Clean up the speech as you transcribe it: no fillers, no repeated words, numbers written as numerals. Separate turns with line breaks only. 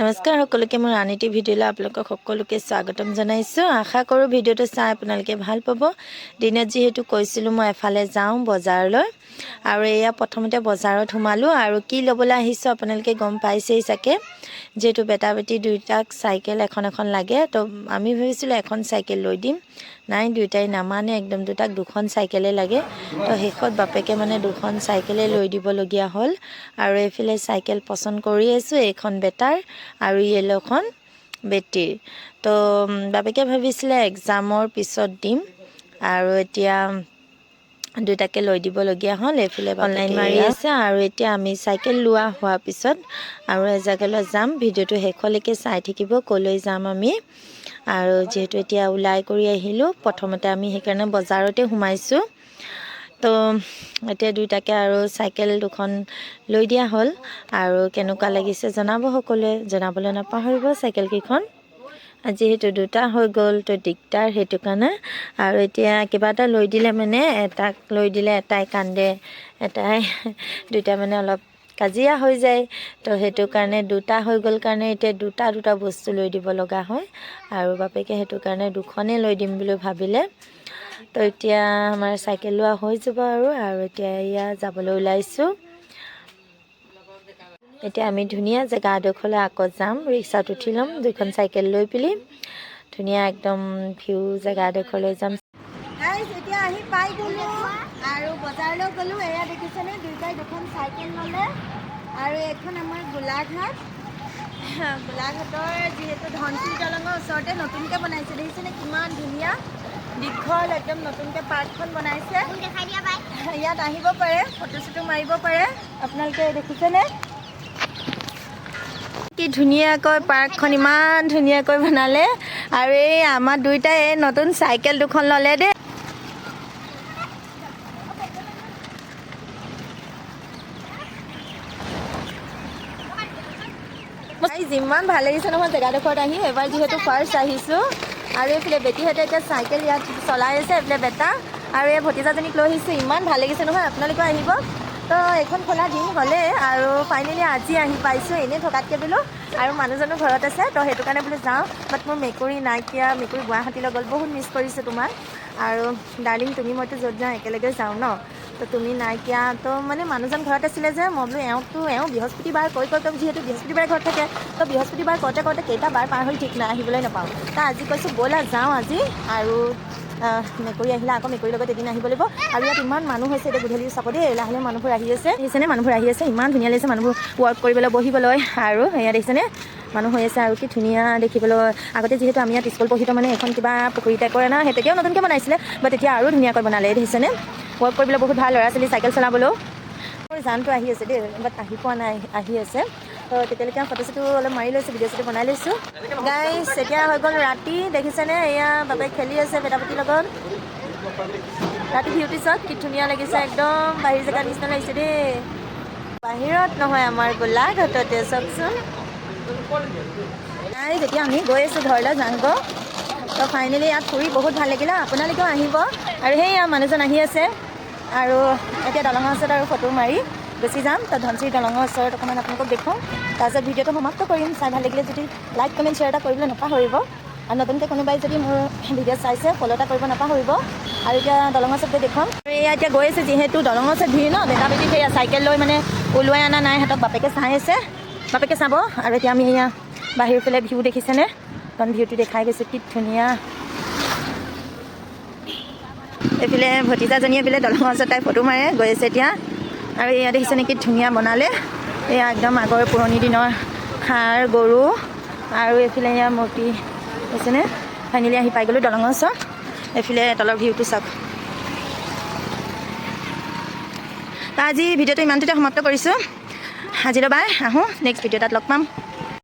নমস্কাৰ সকলোকে মোৰ আনিটি ভিডিঅ'লৈ আপোনালোকক সকলোকে স্বাগতম জনাইছোঁ। আশা কৰোঁ ভিডিঅ'টো চাই আপোনালোকে ভাল পাব। দিনত যিহেতু কৈছিলোঁ মই এফালে যাওঁ বজাৰলৈ, আৰু এয়া প্ৰথমতে বজাৰত সোমালোঁ আৰু কি ল'বলৈ আহিছোঁ আপোনালোকে গম পাইছেই চাগে। যিহেতু বেটা বেটি দুয়োটাক চাইকেল এখন লাগে, তো আমি ভাবিছিলোঁ এখন চাইকেল লৈ দিম। নাই, দুয়োটাই নামানে, একদম দুটাক দুখন চাইকেলে লাগে। তো শেষত বাপেকে মানে দুখন চাইকেলে লৈ দিবলগীয়া হ'ল। আৰু এইফালে চাইকেল পচন্দ কৰি আছোঁ, এইখন বেটাৰ আৰু য়েল্ল'খন বেটিৰ। তো বাপেকে ভাবিছিলে এক্সামৰ পিছত দিম, আৰু এতিয়া দুটাকে লৈ দিবলগীয়া হ'ল। এইফালে অনলাইন মাৰি আছে, আৰু এতিয়া আমি চাইকেল লোৱা হোৱাৰ পিছত আৰু এজেগালৈ যাম। ভিডিঅ'টো শেষলৈকে চাই থাকিব, ক'লৈ যাম আমি। আৰু যিহেতু এতিয়া ওলাই কৰি আহিলোঁ, প্ৰথমতে আমি সেইকাৰণে বজাৰতে সোমাইছোঁ। তো এতিয়া দুইটাকে আৰু চাইকেল দুখন লৈ দিয়া হ'ল, আৰু কেনেকুৱা লাগিছে জনাব সকলোৱে, জনাবলৈ নাপাহৰিব চাইকেলকেইখন। যিহেতু দুটা হৈ গ'ল তো দিগদাৰ, সেইটো কাৰণে। আৰু এতিয়া কিবা এটা লৈ দিলে মানে এটাক লৈ দিলে এটাই কান্দে, এটাই দুটা মানে অলপ কাজিয়া হৈ যায়। তো সেইটো কাৰণে দুটা হৈ গ'ল কাৰণে এতিয়া দুটা বস্তু লৈ দিব লগা হয়, আৰু বাপেকে সেইটো কাৰণে দুখনেই লৈ দিম বুলি ভাবিলে। তো এতিয়া আমাৰ চাইকেল লোৱা হৈ যাব, আৰু এতিয়া এয়া যাবলৈ ওলাইছোঁ। এতিয়া আমি ধুনীয়া জেগা এডোখৰলৈ আকৌ যাম, ৰিক্সাত উঠি ল'ম, দুখন চাইকেল লৈ পেলি ধুনীয়া একদম ভিউ জেগা এডোখৰলৈ যাম। এতিয়া আহি পাই গ'লোঁ আৰু বজাৰলৈ গ'লোঁ। এয়া দেখিছেনে, দুয়োটাই দুখন চাইকেল ল'লে। আৰু এইখন আমাৰ গোলাঘাটৰ যিহেতু ধনশিৰি দলঙৰ ওচৰতে নতুনকৈ বনাইছে, দেখিছেনে কিমান ধুনীয়া দীঘল, একদম নতুনকৈ পাৰ্কখন বনাইছে। ইয়াত আহিব পাৰে, ফটো চটো মাৰিব পাৰে। আপোনালোকে দেখিছেনে কি ধুনীয়াকৈ পাৰ্কখন ইমান ধুনীয়াকৈ বনালে। আৰু এই আমাৰ দুইটাই এই নতুন চাইকেল দুখন ল'লে দেই। যিমান ভাল লাগিছে নহয় জেগাডোখৰত আহি, এবাৰ যিহেতু ফাৰ্ষ্ট আহিছোঁ। আৰু এইফালে বেটীহঁতে এতিয়া চাইকেল ইয়াত চলাই আছে, এইফালে বেটা আৰু এই ভতিজাজনীক লৈ আহিছোঁ। ইমান ভাল লাগিছে নহয়, আপোনালোকেও আহিব। তো এইখন খোলা দিন হ'লে, আৰু ফাইনেলি আজি আহি পাইছোঁ। এনেই থকাতকৈ বোলো, আৰু মানুহজনো ঘৰত আছে, তো সেইটো কাৰণে বোলো যাওঁ। বাট মোৰ মেকুৰী নাইকিয়া, মেকুৰী গুৱাহাটীলৈ গ'ল। বহুত মিছ কৰিছোঁ তোমাক। আৰু ডাৰ্লিং তুমি মইতো য'ত যাওঁ একেলগে যাওঁ ন, তো তুমি নাইকিয়া। তো মানে মানুহজন ঘৰত আছিলে যে, মই বোলো এওঁ বৃহস্পতিবাৰ কৈ যিহেতু বৃহস্পতিবাৰে ঘৰত থাকে, তো বৃহস্পতিবাৰ কৰোঁতে কেইটা বাৰ পাৰ হৈ ঠিক নাই, আহিবলৈ নাপাওঁ। তো আজি কৈছোঁ ব'লা যাওঁ আজি। আৰু মেকুৰী আহিলে আকৌ মেকুৰীৰ লগত এদিন আহিব লাগিব। আৰু ইয়াত ইমান মানুহ হৈছে, এতিয়া গধূলি চাব দেই, লাহে লাহে মানুহবোৰ আহি আছে। দেখিছেনে মানুহবোৰ আহি আছে, ইমান ধুনীয়া লাগিছে মানুহবোৰ ৱৰ্ক কৰিবলৈ বহিবলৈ। আৰু এয়া দেখিছেনে মানুহ হৈ আছে, আৰু কি ধুনীয়া দেখিবলৈ। আগতে যিহেতু আমি ইয়াত স্কুল পঢ়িতো মানে এখন কিবা পুখুৰী টাইপৰ না, সেই তেতিয়াও নতুনকৈ বনাইছিলে, বাট এতিয়া আৰু ধুনীয়াকৈ বনালে। দেখিছেনে ৱৰ্ক কৰিবলৈ বহুত ভাল, ল'ৰা ছোৱালী চাইকেল চলাবলৈও। মোৰ জানটো আহি আছে দেই, বাট আহি পোৱা নাই, আহি আছে। তো তেতিয়ালৈকে ফটো চটো অলপ মাৰি লৈছোঁ, ভিডিঅ' চটো বনাই লৈছোঁ। গাইছ এতিয়া হৈ গ'ল ৰাতি, দেখিছেনে এয়া বাপেক খেলি আছে বেটা বেটিৰ লগত। ৰাতি ভিউটো চাওক কি ধুনীয়া লাগিছে, একদম বাহিৰ জেগাৰ নিচিনা লাগিছে দেই। বাহিৰত নহয়, আমাৰ গোলাঘাটতে চাওকচোন। যেতিয়া আমি গৈ আছোঁ ঘৰলৈ যাংগৈ। তো ফাইনেলি ইয়াত ফুৰি বহুত ভাল লাগিলে, আপোনালোকেও আহিব। আৰু সেয়া মানুহজন আহি আছে, আৰু এতিয়া দলঙৰ ওচৰত আৰু ফটো মাৰি গুচি যাম। তো ধনশিৰি দলঙৰ ওচৰত অকণমান আপোনালোকক দেখুৱাম, তাৰপিছত ভিডিঅ'টো সমাপ্ত কৰিম। চাই ভাল লাগিলে যদি লাইক কমেণ্ট শ্বেয়াৰ এটা কৰিবলৈ নাপাহৰিব। আৰু নতুনকৈ কোনোবাই যদি মোৰ ভিডিঅ' চাইছে ফ'ল' এটা কৰিব নাপাহৰিব। আৰু এতিয়া দলঙৰ ওচৰত গৈ দেখুৱাম। এয়া এতিয়া গৈ আছে, যিহেতু দলঙৰ ওচৰত ভিৰ ন, বেটা বেটি সেয়া চাইকেল লৈ মানে ওলোৱাই অনা নাই, সিহঁতক বাপেকে চাই আছে, বাপেকে চাব। আৰু এতিয়া আমি এয়া বাহিৰ ফালে ভিউ দেখিছেনে, কাৰণ ভিউটো দেখাই গৈছোঁ কি ধুনীয়া। এইফালে ভতিজাজনীয়ে বোলে দলঙৰ ওচৰত তাই ফটো মাৰে, গৈ আছে এতিয়া। আৰু এয়া দেখিছেনে কি ধুনীয়া বনালে, এয়া একদম আগৰ পুৰণি দিনৰ ষাঁড় গৰু, আৰু এইফালে এয়া মূৰ্তি দেখিছেনে। ফাইনেলি আহি পাই গ'লোঁ দলঙৰ ওচৰত। এইফালে তলৰ ভিউটো চাওক। আজি ভিডিঅ'টো ইমানটোতে সমাপ্ত কৰিছোঁ। আজিলৈ বাই, আহোঁ নেক্সট ভিডিঅ' এটাত লগ পাম।